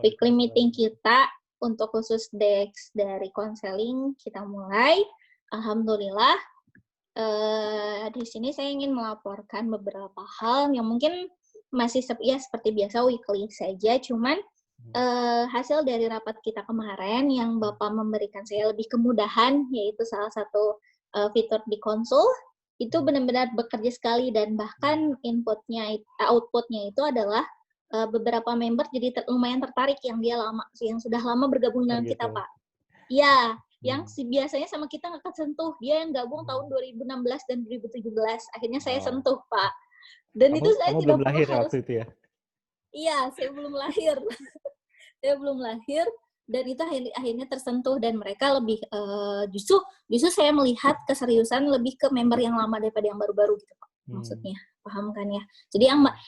weekly meeting kita untuk khusus Dex dari konseling kita mulai. Alhamdulillah. Di sini saya ingin melaporkan beberapa hal yang mungkin masih seperti biasa weekly saja, cuman hasil dari rapat kita kemarin yang Bapak memberikan saya lebih kemudahan, yaitu salah satu fitur di konsul, itu benar-benar bekerja sekali, dan bahkan outputnya itu adalah beberapa member jadi lumayan tertarik yang sudah lama bergabung dengan kita, Pak. Iya, yang biasanya sama kita nggak kesentuh. Dia yang gabung tahun 2016 dan 2017. Akhirnya saya sentuh, Pak. Dan itu saya kamu tidak belum lahir harus. Waktu itu ya? Iya, saya belum lahir. Saya belum lahir, dan itu akhirnya tersentuh, dan mereka lebih justru saya melihat keseriusan lebih ke member yang lama daripada yang baru-baru gitu, Pak. Maksudnya, paham kan ya? Jadi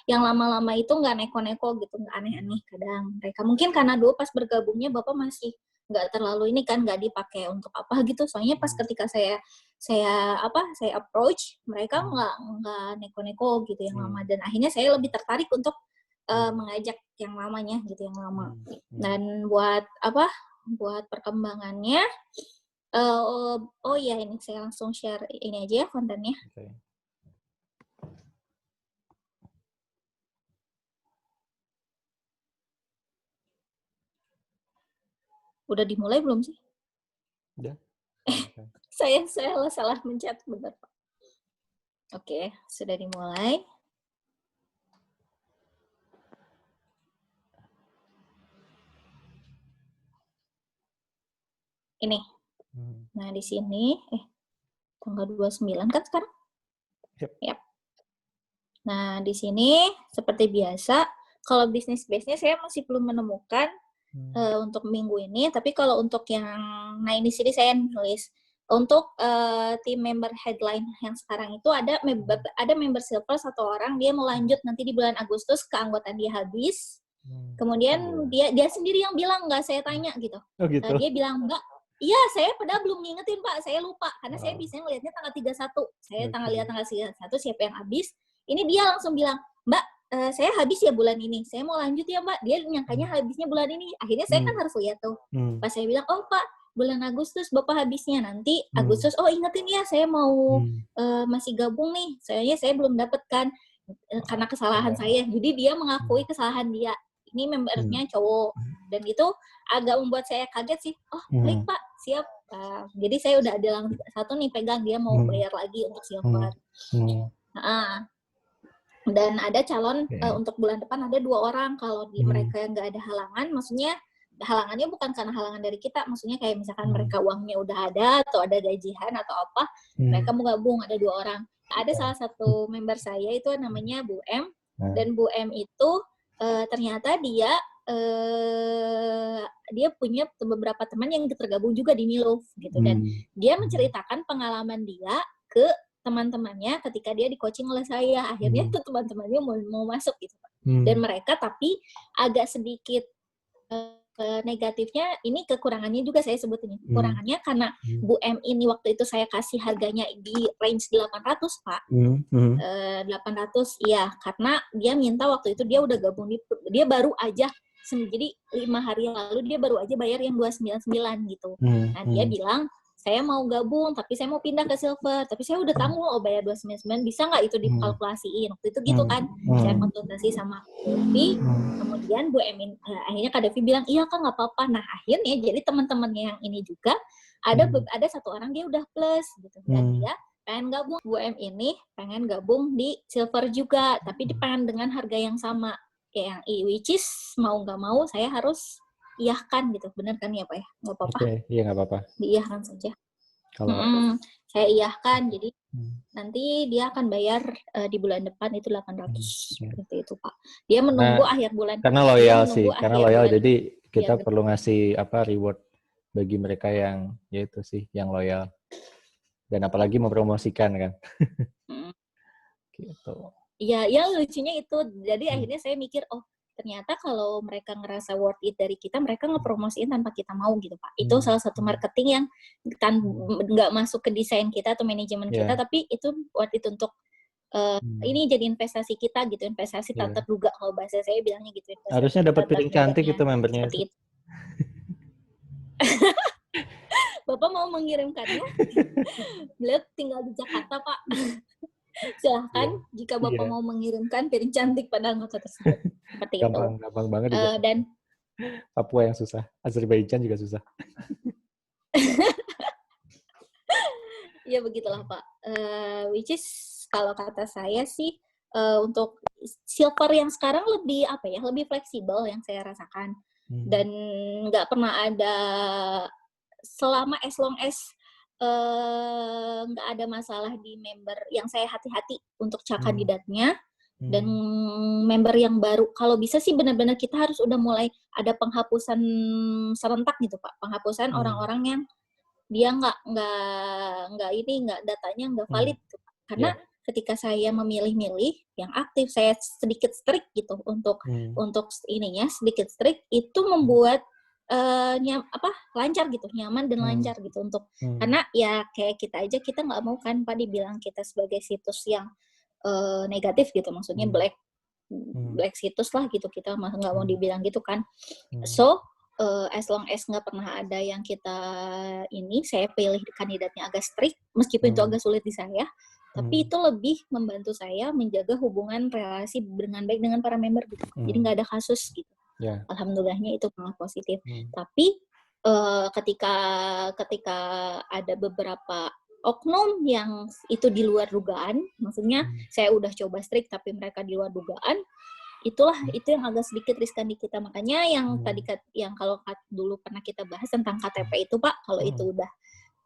yang lama-lama itu nggak neko-neko gitu, nggak aneh-aneh kadang. Mereka mungkin karena dulu pas bergabungnya Bapak masih nggak terlalu ini kan, nggak dipakai untuk apa gitu. Soalnya pas ketika saya approach, mereka nggak neko-neko gitu yang lama, dan akhirnya saya lebih tertarik untuk mengajak yang lamanya gitu, yang lama. Dan buat perkembangannya, ini saya langsung share ini aja ya kontennya. Okay. Udah dimulai belum sih? Udah. Saya salah mencet, bentar Pak. Oke, sudah dimulai. Ini. Nah, di sini tanggal 29 kan sekarang? Yep. Nah, di sini seperti biasa, kalau bisnis base-nya saya masih belum menemukan untuk minggu ini, tapi kalau untuk di sini saya nulis untuk tim member headline yang sekarang itu ada member silver 1 orang, dia mau lanjut nanti di bulan Agustus, keanggotaan dia habis. Kemudian dia sendiri yang bilang, nggak saya tanya gitu. Oh, gitu. Dia bilang enggak. Iya, saya padahal belum ngingetin Pak, saya lupa karena saya biasanya ngelihatnya tanggal 31. Saya lihat tanggal 31 siapa yang habis. Ini dia langsung bilang, "Mbak, saya habis ya bulan ini. Saya mau lanjut ya, Mbak." Dia nyangkanya habisnya bulan ini. Akhirnya saya kan harus lihat tuh. Pas saya bilang, "Oh, Pak, bulan Agustus Bapak habisnya, nanti Agustus." "Oh, ingetin ya, saya mau masih gabung nih. Soalnya saya belum dapet kan karena kesalahan saya." Jadi dia mengakui kesalahan dia. Ini membernya cowok, dan itu agak membuat saya kaget sih. Oh, baik Pak, siap. Jadi saya udah ada satu nih pegang, dia mau bayar lagi untuk silver. Dan ada calon untuk bulan depan ada 2 orang. Kalau mereka yang nggak ada halangan, maksudnya halangannya bukan karena halangan dari kita, maksudnya kayak misalkan mereka uangnya udah ada atau ada gajian atau apa, mereka mau gabung, ada 2 orang. Ada salah satu member saya itu namanya Bu M, dan Bu M itu ternyata dia punya beberapa teman yang tergabung juga di Milov gitu, dan dia menceritakan pengalaman dia ke teman-temannya ketika dia di coaching oleh saya. Akhirnya tuh teman-temannya mau masuk gitu, Pak. Dan mereka tapi agak sedikit negatifnya, ini kekurangannya juga saya sebut ini. Kekurangannya karena Bu M ini waktu itu saya kasih harganya di range 800, Pak. 800, iya. Karena dia minta waktu itu dia udah gabung, dia baru aja, jadi 5 hari lalu dia baru aja bayar yang 299 gitu. Nah, dia bilang, "Saya mau gabung, tapi saya mau pindah ke silver. Tapi saya udah tanggung bayar 299, bisa nggak itu dikalkulasiin?" Waktu itu gitu kan. Saya konsultasi sama Devi. Kemudian Bu Emin, akhirnya Kak Devi bilang, "Iya Kak, nggak apa-apa." Nah, akhirnya jadi teman-temannya yang ini juga, ada 1 orang dia udah plus gitu. Dan dia pengen gabung. Bu M ini pengen gabung di silver juga, tapi dia pengen dengan harga yang sama. Yang which is mau nggak mau saya harus iyahkan gitu, benar kan ya Pak ya? Nggak apa-apa. Iya, nggak apa-apa. Diiyahkan saja. Kalau saya iyahkan, jadi nanti dia akan bayar di bulan depan itu 800 seperti itu Pak. Dia menunggu akhir bulan. Karena loyal sih, karena loyal, jadi kita perlu ngasih reward bagi mereka yang yaitu sih yang loyal, dan apalagi mempromosikan kan. Gitu. Iya, yang lucunya itu, jadi akhirnya saya mikir, oh ternyata kalau mereka ngerasa worth it dari kita, mereka ngepromosiin tanpa kita mau gitu Pak. Itu salah satu marketing yang nggak masuk ke desain kita atau manajemen kita, tapi itu worth it untuk ini jadi investasi kita gitu, investasi tak terduga kalau bahasa saya bilangnya gitu. Harusnya dapat piring cantik itu membernya. Seperti itu. Bapak mau mengirimkannya? Beliau tinggal di Jakarta, Pak. Silahkan jika Bapak mau mengirimkan piring cantik pada anggota tersebut. Seperti gampang, itu. Gampang banget dan Papua yang susah. Azerbaijan juga susah. Ya begitulah Pak. Which is kalau kata saya sih untuk silver yang sekarang lebih lebih fleksibel yang saya rasakan. Dan nggak pernah ada selama as long as nggak ada masalah di member yang saya hati-hati untuk kandidatnya. Dan member yang baru, kalau bisa sih benar-benar kita harus udah mulai ada penghapusan serentak gitu Pak, penghapusan orang-orang yang dia nggak datanya nggak valid gitu. Karena ketika saya memilih-milih yang aktif, saya sedikit strict gitu untuk ininya sedikit strict, itu membuat lancar gitu, nyaman dan lancar gitu untuk karena ya kayak kita nggak mau kan Pak dibilang kita sebagai situs yang negatif gitu, maksudnya black situs lah gitu, kita nggak mau dibilang gitu kan. So as long as nggak pernah ada yang kita saya pilih kandidatnya agak strict, meskipun itu agak sulit di saya, tapi itu lebih membantu saya menjaga hubungan relasi dengan baik dengan para member gitu. Jadi nggak ada kasus gitu. Alhamdulillahnya itu malah positif. Tapi ketika ada beberapa oknum yang itu di luar dugaan, maksudnya saya udah coba strict tapi mereka di luar dugaan, itu yang agak sedikit riskan di kita. Makanya yang tadi yang kalau dulu pernah kita bahas tentang KTP itu Pak, kalau itu udah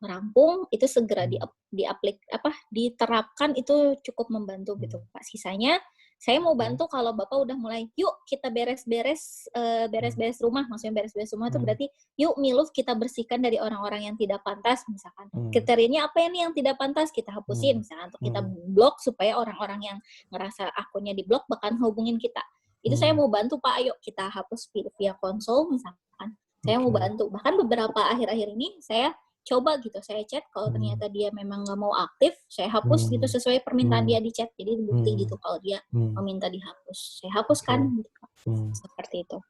merampung itu segera diterapkan, itu cukup membantu gitu Pak. Sisanya saya mau bantu kalau Bapak udah mulai, yuk kita beres-beres rumah, maksudnya beres-beres rumah itu berarti yuk Miluf kita bersihkan dari orang-orang yang tidak pantas misalkan. Kriterianya apa ini yang tidak pantas, kita hapusin misalkan, atau kita blok supaya orang-orang yang ngerasa akunnya diblok bakal hubungin kita. Itu saya mau bantu Pak, ayo kita hapus via konsol misalkan. Saya mau bantu. Bahkan beberapa akhir-akhir ini saya coba gitu, saya chat, kalau ternyata dia memang nggak mau aktif, saya hapus gitu sesuai permintaan dia di chat. Jadi bukti gitu kalau dia meminta dihapus, saya hapuskan gitu. Seperti itu.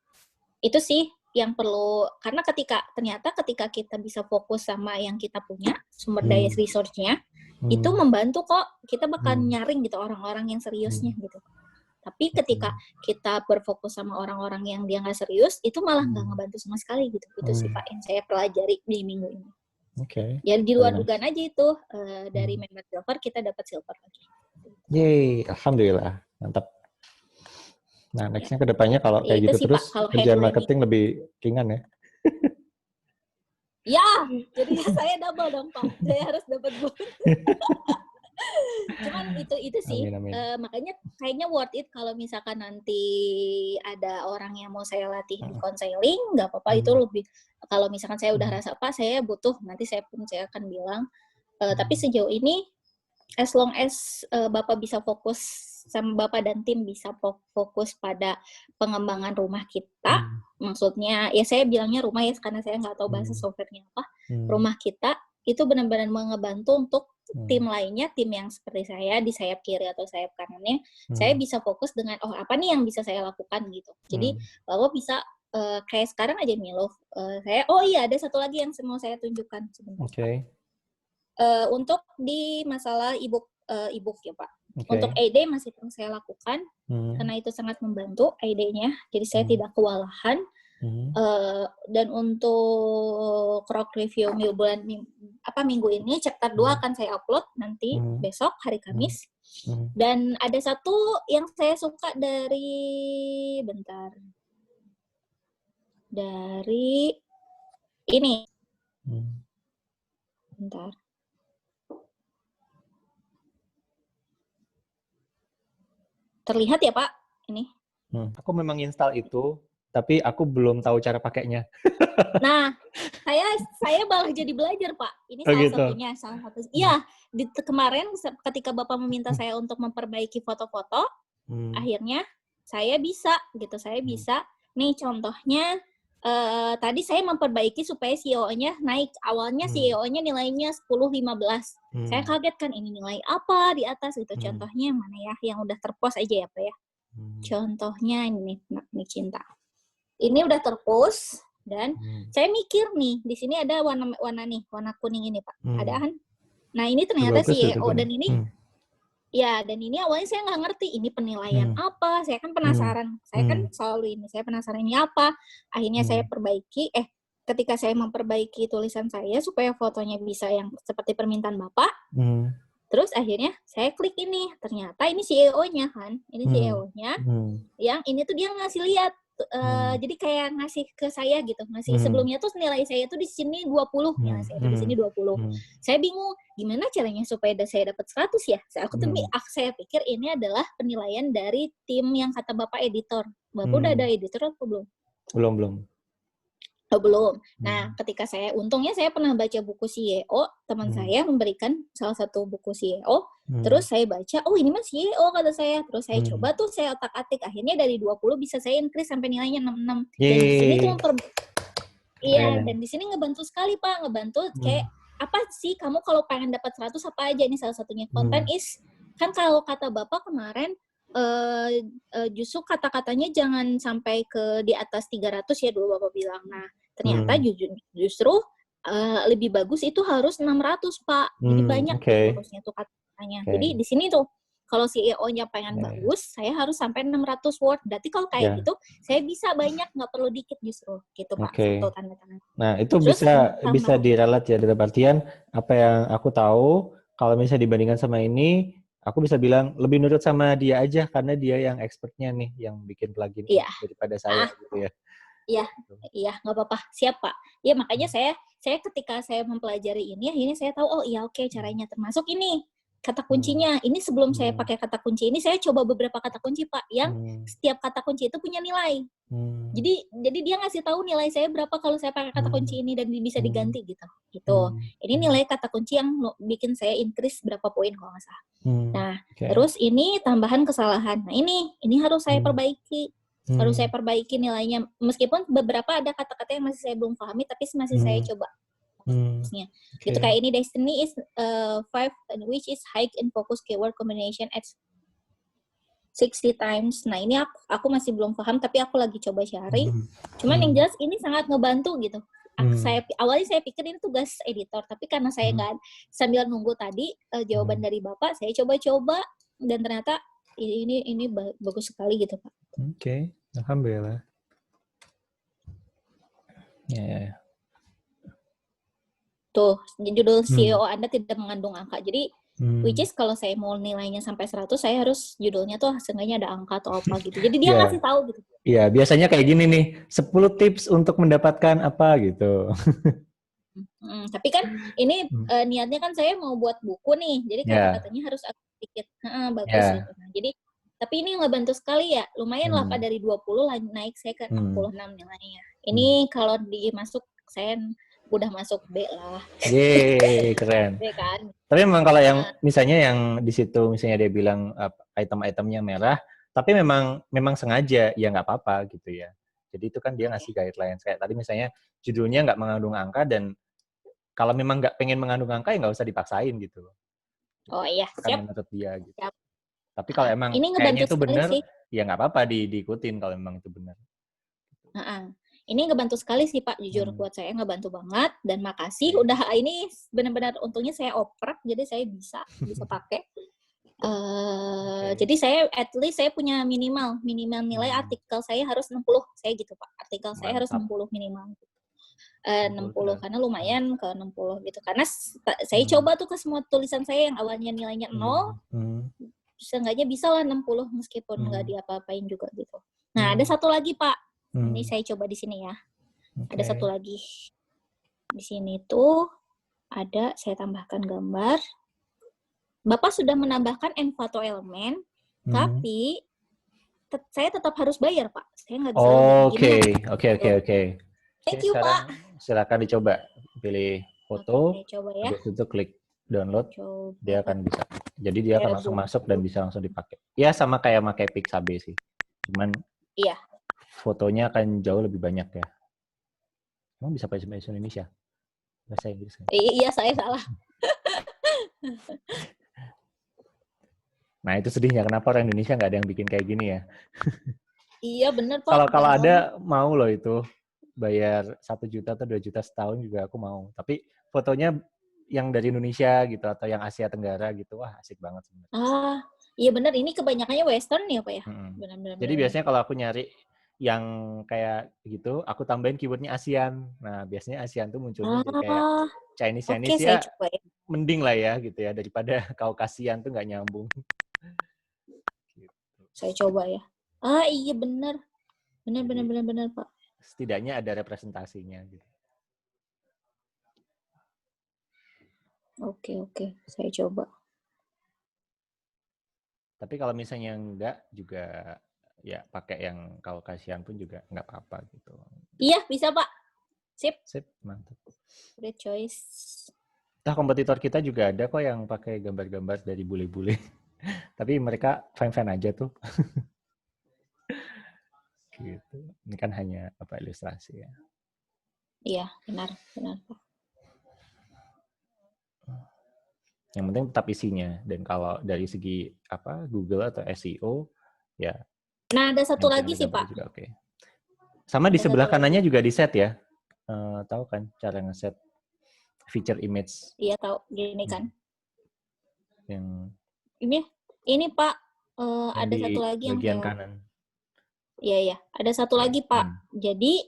Itu sih yang perlu, karena ternyata ketika kita bisa fokus sama yang kita punya, sumber daya resource-nya, itu membantu kok, kita bakal nyaring gitu orang-orang yang seriusnya gitu. Tapi ketika kita berfokus sama orang-orang yang dia nggak serius, itu malah nggak ngebantu sama sekali gitu. Itu sih Pak yang saya pelajari di minggu ini. Ya di luar dugaan aja itu, dari member silver kita dapat silver lagi. Yeay, alhamdulillah, mantap. Nah, nextnya ke depannya kalau kayak gitu terus, kerjaan marketing lebih ringan ya? Ya, jadinya saya double dong Pak. Saya harus dapat bonus. Cuman itu sih, amin. Makanya kayaknya worth it kalau misalkan nanti ada orang yang mau saya latih di konseling, nggak apa-apa, itu lebih, kalau misalkan saya udah rasa Pak saya butuh, nanti saya akan bilang. Tapi sejauh ini as long as Bapak bisa fokus, sama Bapak dan tim bisa fokus pada pengembangan rumah kita, maksudnya ya saya bilangnya rumah ya karena saya nggak tahu bahasa softwarenya apa, rumah kita itu benar-benar mengebantu untuk tim lainnya, tim yang seperti saya di sayap kiri atau sayap kanannya, saya bisa fokus dengan apa nih yang bisa saya lakukan gitu. Jadi Bapak bisa kayak sekarang aja Miluf, saya ada satu lagi yang mau saya tunjukkan sebentar. Untuk di masalah e-book ya Pak. Untuk ID masih terus saya lakukan karena itu sangat membantu ID-nya, jadi saya tidak kewalahan. Dan untuk Rock Review minggu ini chapter 2 akan saya upload nanti besok hari Kamis. Dan ada satu yang saya suka dari ini. Bentar. Terlihat ya Pak ini? Aku memang install itu, tapi aku belum tahu cara pakainya. Nah, saya malah jadi belajar Pak. Ini salah satu. Iya, kemarin ketika Bapak meminta saya untuk memperbaiki foto-foto, akhirnya saya bisa gitu. Saya bisa. Nih contohnya, tadi saya memperbaiki supaya CEO-nya naik. Awalnya CEO-nya nilainya 10-15. Saya kaget kan, ini nilai apa di atas gitu. Contohnya yang mana ya? Yang udah terpost aja ya Pak ya. Contohnya ini nih Cinta. Ini udah terpost dan saya mikir nih, di sini ada warna kuning ini Pak. Ada kan? Nah ini ternyata CEO dan ini ya, dan ini awalnya saya nggak ngerti ini penilaian apa. Saya kan penasaran. Saya kan selalu ini. Saya penasaran ini apa. Akhirnya saya perbaiki. Ketika saya memperbaiki tulisan saya supaya fotonya bisa yang seperti permintaan Bapak. Terus akhirnya saya klik ini. Ternyata ini CEO-nya kan. Ini CEO-nya. Yang ini tuh dia ngasih lihat. Jadi kayak ngasih ke saya gitu. Ngasih sebelumnya tuh nilai saya tuh di sini 20. Nilai saya tuh di sini 20. Saya bingung gimana caranya supaya saya dapat 100 ya. Saya pikir ini adalah penilaian dari tim yang kata Bapak editor. Bapak udah ada editor atau belum? Belum. Oh, belum. Nah, ketika untungnya saya pernah baca buku CEO, teman saya memberikan salah satu buku CEO, terus saya baca, oh ini mah CEO kata saya. Terus saya coba tuh, saya otak-atik, akhirnya dari 20 bisa saya increase sampai nilainya 66. Dan di sini tuh dan di sini ngebantu sekali Pak, ngebantu kayak apa sih kamu kalau pengen dapat 100 apa aja, ini salah satunya. Content is, kan kalau kata Bapak kemarin, justru kata-katanya jangan sampai ke di atas 300 ya dulu Bapak bilang. Nah, ternyata justru lebih bagus itu harus 600 Pak. Jadi banyak harusnya tuh katanya. Jadi di sini tuh kalau CEO-nya pengen bagus, saya harus sampai 600 word. Berarti kalau kayak gitu, saya bisa banyak, nggak perlu dikit justru. Gitu Pak, satu tanda tangan. Nah, itu terus, bisa direlat ya, dalam artian apa yang aku tahu, kalau misalnya dibandingkan sama ini, aku bisa bilang lebih nurut sama dia aja karena dia yang expertnya nih yang bikin plugin daripada saya gitu ya. Iya, nggak apa-apa. Siap Pak. Ya makanya saya ketika saya mempelajari ini saya tahu oke caranya, termasuk ini kata kuncinya. Ini sebelum saya pakai kata kunci ini, saya coba beberapa kata kunci Pak yang setiap kata kunci itu punya nilai. Jadi dia ngasih tahu nilai saya berapa kalau saya pakai kata kunci ini dan bisa diganti gitu. Ini nilai kata kunci yang bikin saya increase berapa poin kalau nggak salah. Nah, terus ini tambahan kesalahan. Nah, ini harus saya perbaiki. Harus saya perbaiki nilainya. Meskipun beberapa ada kata-kata yang masih saya belum pahami, tapi masih saya coba. Gitu kayak ini, Destiny is 5, which is high in focus keyword combination at 60 times. Nah, ini aku masih belum paham, tapi aku lagi coba cari. Cuman yang jelas ini sangat ngebantu gitu. Awalnya saya pikir ini tugas editor, tapi karena saya nggak sambil nunggu tadi jawaban dari Bapak, saya coba-coba dan ternyata ini bagus sekali gitu Pak. Oke. Alhamdulillah. Ya. Tuh, judul CEO Anda tidak mengandung angka. Jadi, which is kalau saya mau nilainya sampai 100, saya harus judulnya tuh seenggaknya ada angka atau apa gitu. Jadi dia ngasih tahu gitu. Iya, biasanya kayak gini nih, 10 tips untuk mendapatkan apa gitu. Tapi kan ini niatnya kan saya mau buat buku nih. Jadi kata-katanya harus sedikit bagus gitu. Nah, jadi tapi ini ngebantu sekali ya. Lumayan lah Pak, dari 20 naik saya ke 66 nilainya. Ini kalau dimasuk saya udah masuk B lah. Yeay, keren. B kan. Tapi memang kalau yang misalnya yang di situ misalnya dia bilang item-itemnya merah, tapi memang sengaja ya nggak apa-apa gitu ya. Jadi itu kan dia ngasih guidelines kayak tadi misalnya judulnya nggak mengandung angka dan kalau memang nggak pengen mengandung angka ya nggak usah dipaksain gitu. Oh iya, siap. Menurut dia gitu. Siap. Tapi kalau emang ini kayaknya itu benar, ya nggak apa-apa diikutin kalau memang itu benar. Ini ngebantu sekali sih Pak, jujur buat saya ngebantu banget dan makasih udah ini benar-benar untungnya saya oprek jadi saya bisa pakai. Jadi saya at least saya punya minimal nilai artikel saya harus 60 saya gitu Pak. Artikel saya harus 60 minimal. 60 karena lumayan ke 60 gitu. Karena saya coba tuh ke semua tulisan saya yang awalnya nilainya 0 seenggaknya bisa lah 60 meskipun nggak diapa-apain juga gitu. Nah, ada satu lagi Pak. Ini saya coba di sini ya. Ada satu lagi. Di sini tuh ada, saya tambahkan gambar. Bapak sudah menambahkan envato elemen, tapi saya tetap harus bayar, Pak. Saya nggak bisa Oke. Thank you, Pak. Silakan dicoba. Pilih foto, coba ya. habis itu klik download, dia akan bisa. Jadi dia akan langsung masuk dan bisa langsung dipakai. Ya sama kayak pakai Pixabay sih. Cuman fotonya akan jauh lebih banyak ya. Emang bisa bahasa Indonesia? Bahasa Inggris kan? Iya, saya salah. Nah, itu sedihnya. Kenapa orang Indonesia nggak ada yang bikin kayak gini ya? Iya, bener, Pak. Kalau Keren banget. ada, mau loh itu. Bayar 1 juta atau 2 juta setahun juga aku mau. Tapi fotonya yang dari Indonesia gitu, atau yang Asia Tenggara gitu. Wah, asik banget sebenarnya. Iya bener. Ini kebanyakannya Western ya, Pak ya? Benar-benar. Jadi Benar-benar. biasanya kalau aku nyari yang kayak gitu, aku tambahin keywordnya ASEAN. Nah, biasanya ASEAN tuh munculnya jadi kayak Oke, Chinese saya ya, coba ya. mending lah ya gitu ya, daripada Kaukasian tuh nggak nyambung. Gitu. Saya coba ya. Iya bener. Bener, Pak. Setidaknya ada representasinya gitu. Oke. Saya coba. Tapi kalau misalnya enggak juga ya pakai yang Kaukasian pun juga nggak apa-apa gitu. Iya, bisa, Pak. Sip, Mantap. great choice. Nah, kompetitor kita juga ada kok yang pakai gambar-gambar dari bule-bule. Tapi mereka fine-fine aja tuh. Gitu. Ini kan hanya ilustrasi ya. Iya, benar, Pak. Yang penting tetap isinya. Dan kalau dari segi Google atau SEO ya. Nah, ada satu lagi sih, Pak. Juga okay. Sama di sebelah kanannya juga di set ya. Tahu kan cara ngeset feature image? Iya, tahu. Gini kan. Yang ini Pak, ada di satu lagi yang bagian kanan. Iya. Ada satu lagi, Pak. Jadi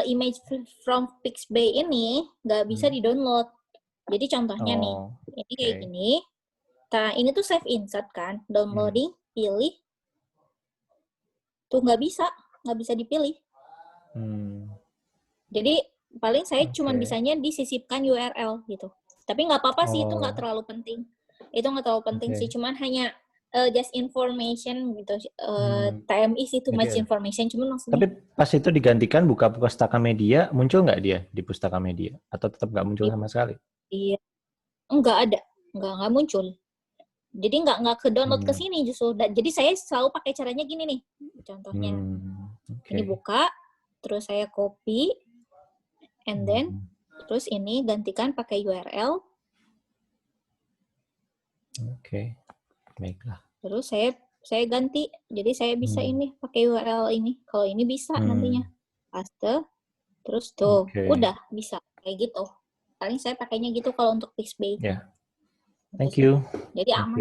image from Pixabay ini nggak bisa di-download. Jadi contohnya nih, ini kayak gini. Nah, ini tuh save insert kan, downloading, pilih. Tuh nggak bisa dipilih. Jadi paling saya cuma bisanya disisipkan URL gitu. Tapi nggak apa-apa sih, itu nggak terlalu penting. Itu nggak terlalu penting sih, cuman hanya just information gitu. TMI sih too much information, cuman maksudnya. Tapi pas itu digantikan buka Pustaka Media, muncul nggak dia di Pustaka Media? Atau tetap nggak muncul sama sekali? Iya, nggak ada, nggak muncul. Jadi nggak ke download ke sini justru. Jadi saya selalu pakai caranya gini nih, contohnya. Ini buka, terus saya copy, and then terus ini gantikan pakai URL. Baiklah. Terus saya ganti, jadi saya bisa ini pakai URL ini. Kalau ini bisa nantinya paste, terus tuh udah bisa kayak gitu. Paling saya pakainya gitu kalau untuk Pixabay. Ya. Thank you. Jadi aman.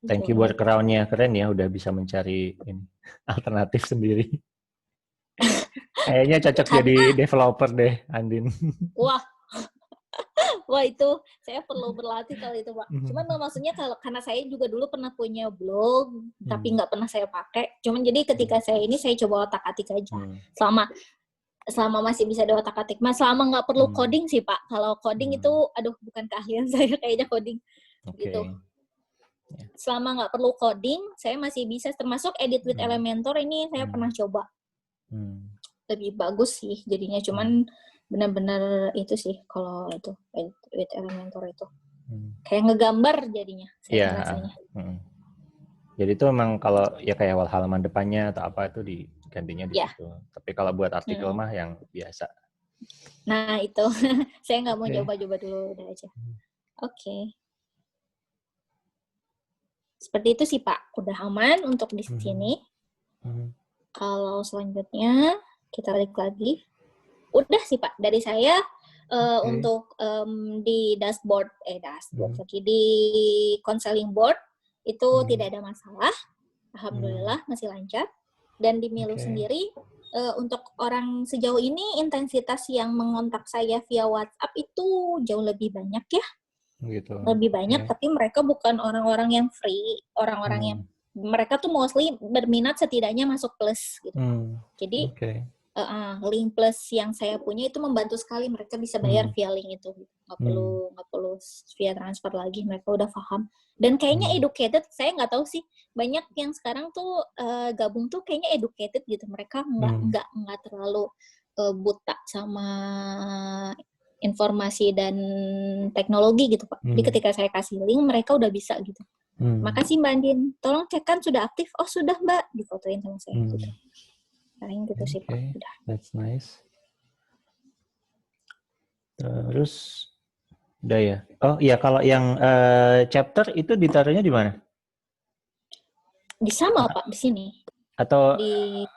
Thank you buat crown-nya, keren ya udah bisa mencari ini alternatif sendiri. Kayaknya cocok jadi developer deh, Andin. Wah itu saya perlu berlatih kali itu, Pak. Cuman maksudnya karena saya juga dulu pernah punya blog, tapi nggak pernah saya pakai. Cuman jadi ketika saya coba otak-atik aja. Selama masih bisa diotak-atik. Selama nggak perlu coding sih, Pak. Kalau coding itu, bukan keahlian saya kayaknya coding. Gitu. Selama nggak perlu coding, saya masih bisa. Termasuk edit with Elementor ini saya pernah coba. Lebih bagus sih jadinya. Cuman benar-benar itu sih kalau itu edit with Elementor itu. Kayak ngegambar jadinya. Saya rasanya. Jadi itu memang kalau ya kayak halaman depannya atau apa itu digantinya di situ. Tapi kalau buat artikel mah yang biasa. Nah itu, saya nggak mau coba-coba dulu, udah aja. Oke. Seperti itu sih Pak, udah aman untuk di sini. Kalau selanjutnya kita balik lagi. Udah sih Pak, dari saya untuk di dashboard, di counseling board itu tidak ada masalah. Alhamdulillah masih lancar. Dan di Milo sendiri, untuk orang sejauh ini intensitas yang mengontak saya via WhatsApp itu jauh lebih banyak ya. Gitu. Lebih banyak, tapi mereka bukan orang-orang yang free, orang-orang yang mereka tuh mostly berminat setidaknya masuk plus gitu. Jadi link plus yang saya punya itu membantu sekali, mereka bisa bayar via link itu, nggak perlu via transfer lagi, mereka udah paham. Dan kayaknya educated, saya nggak tahu sih, banyak yang sekarang tuh gabung tuh kayaknya educated gitu, mereka nggak terlalu buta sama informasi dan teknologi gitu Pak. Jadi ketika saya kasih link, mereka udah bisa gitu. Makasih Mbak Andin, tolong cek kan sudah aktif. Oh sudah Mbak, difotoin sama saya gitu. Paling gitu sih Pak. Udah. That's nice. Terus udah ya. Oh iya, kalau yang chapter itu ditaruhnya di mana? Di sama Pak, di sini. Atau Di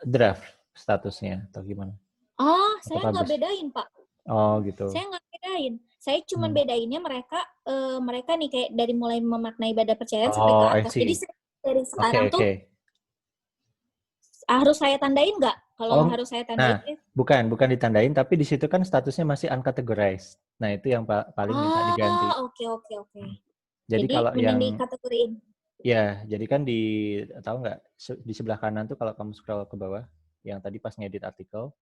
draft statusnya atau gimana? Atau saya nggak publish? bedain Pak. Oh gitu. Saya nggak bedain. Saya cuma Hmm. bedainnya mereka nih kayak dari mulai memaknai ibadah percayaan sampai ke Oh, I atas. Jadi see. dari Oke, sekarang tuh oke. harus saya tandain nggak? Kalau Oh, harus saya tandain nah, ya. bukan ditandain, tapi di situ kan statusnya masih uncategorized. Nah, itu yang paling minta diganti. Oke oke oke. Jadi Jadi kalau mending yang, dikategoriin. ya, jadi kan tahu nggak, di sebelah kanan tuh kalau kamu scroll ke bawah, yang tadi pas ngedit artikel,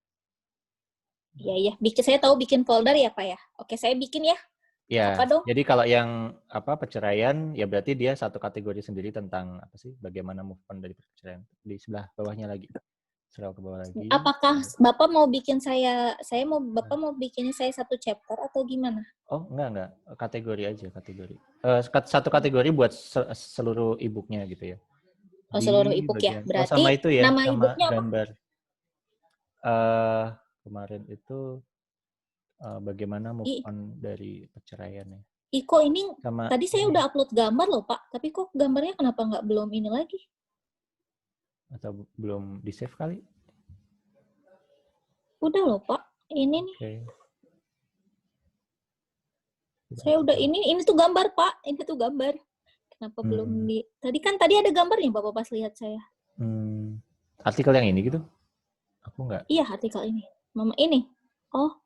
Iya ya, saya tahu bikin folder ya Pak ya. Oke, saya bikin ya. ya, Apa dong? jadi kalau yang perceraian, ya berarti dia satu kategori sendiri tentang apa sih, bagaimana move on dari perceraian. Di sebelah bawahnya lagi, scroll ke bawah lagi. Apakah Bapak mau bikin Bapak mau bikin saya satu chapter atau gimana? Oh, enggak. Kategori aja, kategori. Satu kategori buat seluruh e-booknya gitu ya. Oh, seluruh Di e-book ya. bagian, Berarti sama itu ya, nama sama e-booknya apa? gambar. Kemarin itu bagaimana move on dari perceraian ya. Kok ini Sama tadi saya udah upload gambar loh Pak, tapi kok gambarnya kenapa nggak belum ini lagi? atau belum di save kali? Udah loh Pak, ini nih. Oke. Saya udah ini tuh gambar Pak, ini tuh gambar. Kenapa belum di? Tadi ada gambarnya Bapak pas lihat saya. Artikel yang ini gitu? Aku nggak. Iya artikel ini, Mama ini. Oh,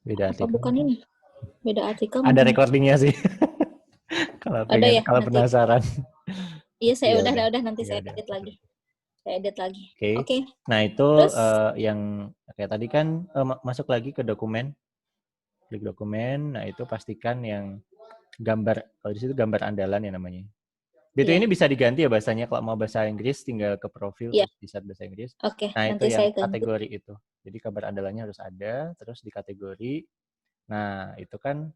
Beda apa artikel. bukan ini? Beda artikel. Ada recordingnya sih. Kalau ada ya, kalau nanti. penasaran. Iya saya Ya, udah nanti ya, saya edit lagi. Saya edit lagi. Oke. Nah itu Terus yang kayak tadi kan masuk lagi ke dokumen, klik dokumen. Nah itu pastikan yang gambar, kalau di situ gambar andalan ya namanya. Ini bisa diganti ya bahasanya, kalau mau bahasa Inggris tinggal ke profil terus di set bahasa Inggris. Nah itu nanti yang saya ganti. kategori itu. Jadi gambar andalannya harus ada, terus di kategori. Nah itu kan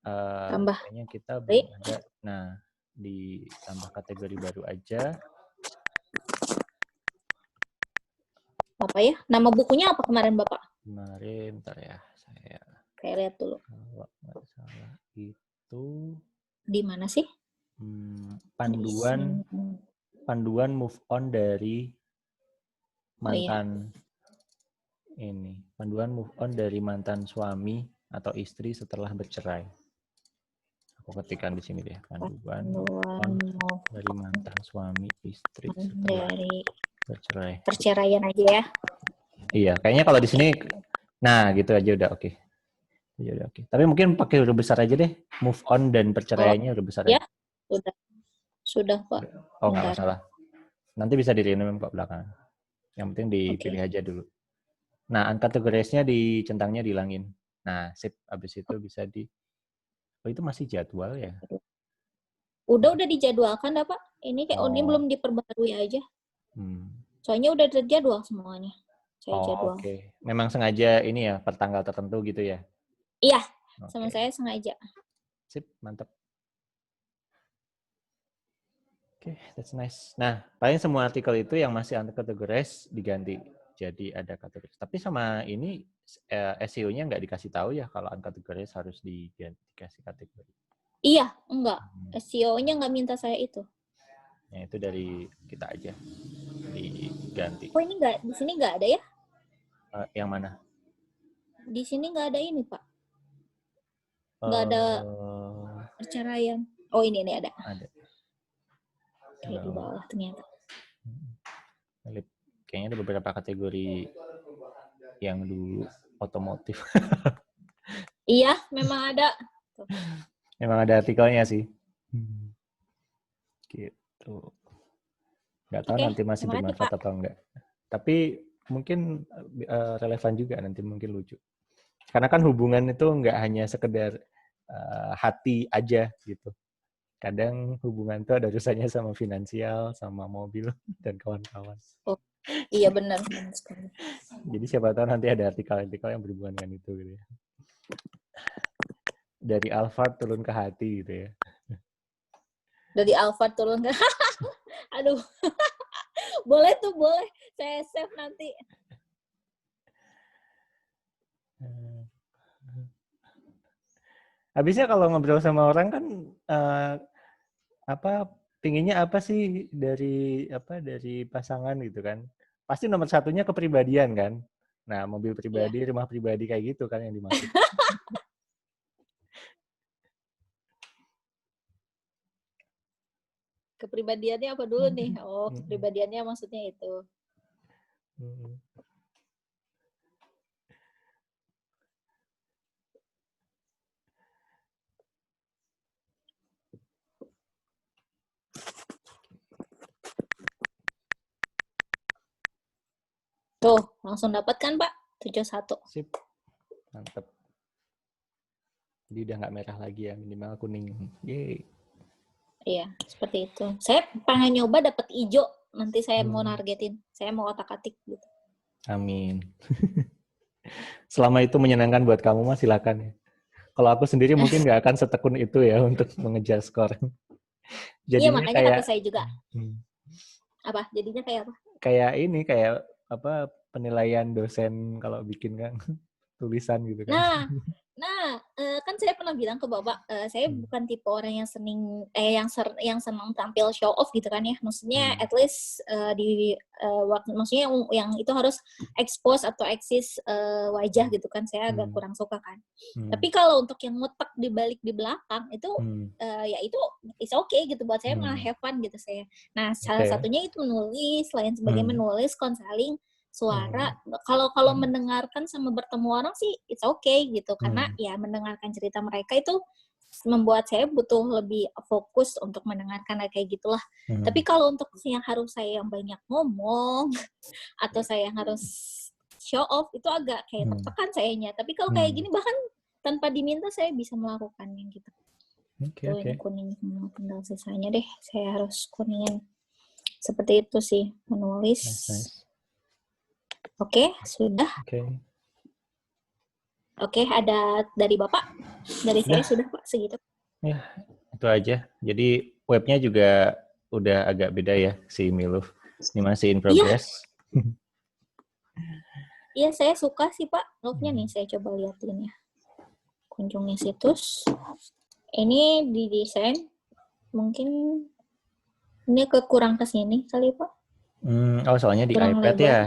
Tambah. kayaknya kita belum ada. Nah ditambah kategori baru aja. Apa ya? Nama bukunya apa kemarin Bapak? Kemarin, bentar ya, saya lihat dulu. Kalau nggak salah itu di mana sih? Panduan move on dari mantan ini. Panduan move on dari mantan suami atau istri setelah bercerai. Aku ketikkan di sini deh, panduan move on dari mantan suami istri setelah bercerai. Perceraian aja ya. Iya, kayaknya kalau di sini, nah gitu aja udah oke. Ya udah oke. Tapi mungkin pakai huruf besar aja deh. Move on dan perceraiannya huruf besar ya. aja. Sudah Pak. Oh nggak masalah. Nanti bisa di-rename Pak belakangan. Yang penting dipilih aja dulu. Nah, uncategorized-nya dicentangnya dihilangin. Nah, sip. Abis itu bisa oh itu masih jadwal ya? Udah dijadwalkan dah Pak. Ini kayak ini belum diperbarui aja. Soalnya udah terjadwal semuanya. Saya jadwal. Oke. Memang sengaja ini ya, per tanggal tertentu gitu ya? Iya, sama saya sengaja. Sip, mantap. Oke, that's nice. Nah, paling semua artikel itu yang masih uncategorized diganti. Jadi ada kategori. Tapi sama ini SEO-nya nggak dikasih tahu ya kalau uncategorized harus dikasih kategori. Iya, enggak. SEO-nya nggak minta saya itu. Ya, itu dari kita aja. Diganti. Oh, ini nggak, di sini nggak ada ya? Yang mana? Di sini nggak ada ini, Pak. Nggak ada perceraian. Oh, ini ada. Ada. Oke, di bawah ternyata. Kayaknya ada beberapa kategori yang dulu otomotif. Iya, memang ada. Memang ada artikelnya sih. Gitu. Nggak tahu nanti masih bermanfaat atau enggak. Tapi mungkin relevan juga nanti, mungkin lucu. Karena kan hubungan itu nggak hanya sekedar hati aja gitu. Kadang hubungan itu ada urusannya sama finansial, sama mobil, dan kawan-kawan. Oh, iya benar sekali. Jadi siapa tahu nanti ada artikel-artikel yang berhubungan dengan itu gitu ya. Dari Alphard turun ke hati gitu ya. Dari Alphard turun ke aduh. Boleh. Saya save nanti. Habisnya kalau ngobrol sama orang kan pinginnya apa sih dari pasangan gitu kan? Pasti nomor satunya kepribadian kan? Nah, mobil Iya. pribadi, rumah pribadi kayak gitu kan yang dimaksud. Kepribadiannya apa dulu nih? Oh, kepribadiannya maksudnya itu. Tuh, langsung dapat kan, Pak? 71. Sip, mantep. Jadi udah nggak merah lagi ya, minimal kuning. Yeay. Iya, seperti itu. Saya pengen nyoba dapat hijau. Nanti saya mau nargetin. Saya mau otak-atik gitu. Amin. Selama itu menyenangkan buat kamu mah silakan ya. Kalau aku sendiri mungkin nggak akan setekun itu ya untuk mengejar skor. Iya, Jadinya makanya kayak kata saya juga. Apa? Jadinya kayak apa? kayak penilaian dosen kalau bikin kan tulisan gitu kan. Nah, kan saya pernah bilang ke Bapak, saya bukan tipe orang yang yang senang tampil show off gitu kan ya. Maksudnya at least maksudnya yang itu harus expose atau eksis wajah gitu kan. Saya agak kurang suka kan. Tapi kalau untuk yang ngutek di balik di belakang itu ya itu it's okay gitu buat saya, malah have fun gitu saya. Nah, salah satunya itu menulis, selain sebagai menulis, konseling, suara. Kalau mendengarkan sama bertemu orang sih it's okay gitu, karena ya mendengarkan cerita mereka itu membuat saya butuh lebih fokus untuk mendengarkan kayak gitulah. Tapi kalau untuk yang harus saya yang banyak ngomong atau saya yang harus show off itu agak kayak tertekan sayanya. Tapi kalau kayak gini bahkan tanpa diminta saya bisa melakukannya gitu. Tuh ini kuning semua, tinggal sisanya deh saya harus kuningin. Seperti itu sih menulis. Nice. Oke, sudah. Oke, ada dari Bapak? Dari saya sudah, Pak, segitu. Ya, itu aja. Jadi webnya juga udah agak beda ya si Miluf. Ini masih in progress. Iya, saya suka sih, Pak. Love-nya nih, saya coba liatin ya. Kunjungi situs. Ini didesain. Mungkin ini kurang ke sini kali, Pak. Soalnya di kurang iPad lebar. ya.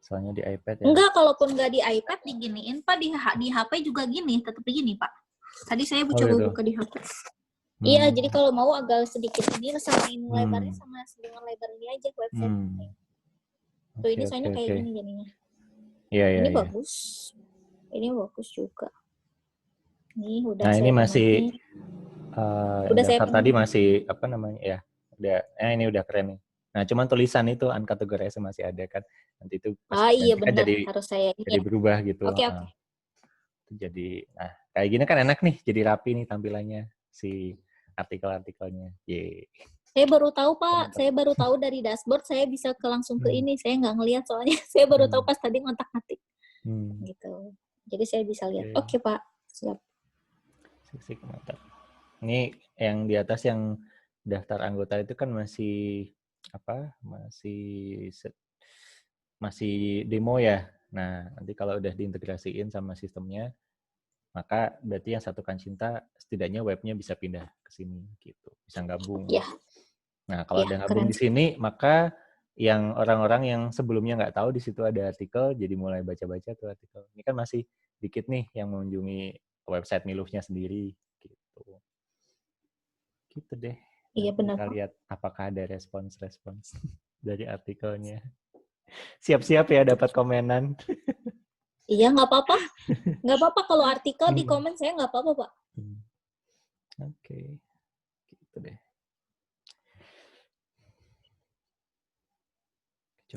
Soalnya di iPad ya. Enggak, kalaupun nggak di iPad diginiin, Pak. Di HP juga gini, tetap begini, Pak. Tadi saya coba buka di HP. Iya, jadi kalau mau agak sedikit ini samain lebarnya sama dengan lebar ini aja website. Tuh ini soalnya kayak gini jadinya. Iya. Ini bagus. Ini bagus juga. Ini udah nah, saya ini masih udah saya tadi masih apa namanya ya? Ini udah keren nih. Nah, cuman tulisan itu uncategorized masih ada kan. Nanti itu iya kan benar, harus saya jadi berubah gitu. Oke. Jadi, nah kayak gini kan enak nih, jadi rapi nih tampilannya si artikel-artikelnya. Saya baru tahu, Pak. Saya baru tahu dari dashboard saya bisa langsung ke ini. Saya nggak ngelihat soalnya. Saya baru tahu pas tadi ngotak-ngatik. Gitu. Jadi saya bisa lihat. Oke, Pak. Siap. Sik, mantap. Ini yang di atas yang daftar anggota itu kan masih masih demo ya. Nah, nanti kalau udah diintegrasiin sama sistemnya, maka berarti yang satukan cinta setidaknya webnya bisa pindah ke sini gitu, bisa gabung. Ya. Nah, kalau udah gabung di sini, maka yang orang-orang yang sebelumnya nggak tahu di situ ada artikel, jadi mulai baca-baca tuh artikel. Ini kan masih dikit nih yang mengunjungi website Milufnya sendiri gitu. Gitu deh. Iya, benar. Kita lihat apakah ada respons-respons dari artikelnya. Siap-siap ya dapat komenan. Iya, nggak apa-apa. Nggak apa-apa kalau artikel di komen saya nggak apa-apa, Pak. Oke. Gitu deh.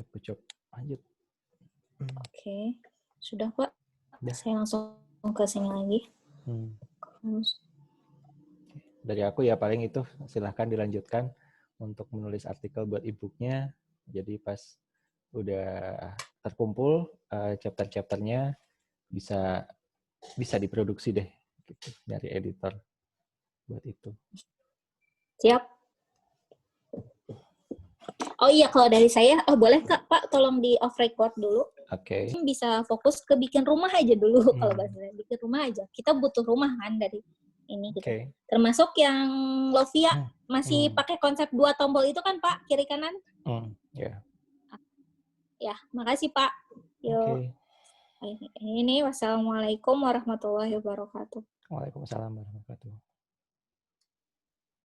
Kucuk. Lanjut. Oke. Sudah, Pak. Saya langsung ke sini lagi. Dari aku ya paling itu, silahkan dilanjutkan untuk menulis artikel buat e-booknya. Jadi pas udah terkumpul chapter-chapternya bisa diproduksi deh gitu, dari editor buat itu. Siap. Oh iya, kalau dari saya, boleh Kak, Pak, tolong di off record dulu. Oke. Bisa fokus ke bikin rumah aja dulu kalau bahasanya, bikin rumah aja. Kita butuh rumah kan dari ini gitu. Oke. Termasuk yang Lovia masih pakai konsep 2 tombol itu kan Pak, kiri kanan? Ya. Ya, makasih Pak. Yuk. Oke. Ini wassalamualaikum warahmatullahi wabarakatuh. Waalaikumsalam warahmatullahi wabarakatuh.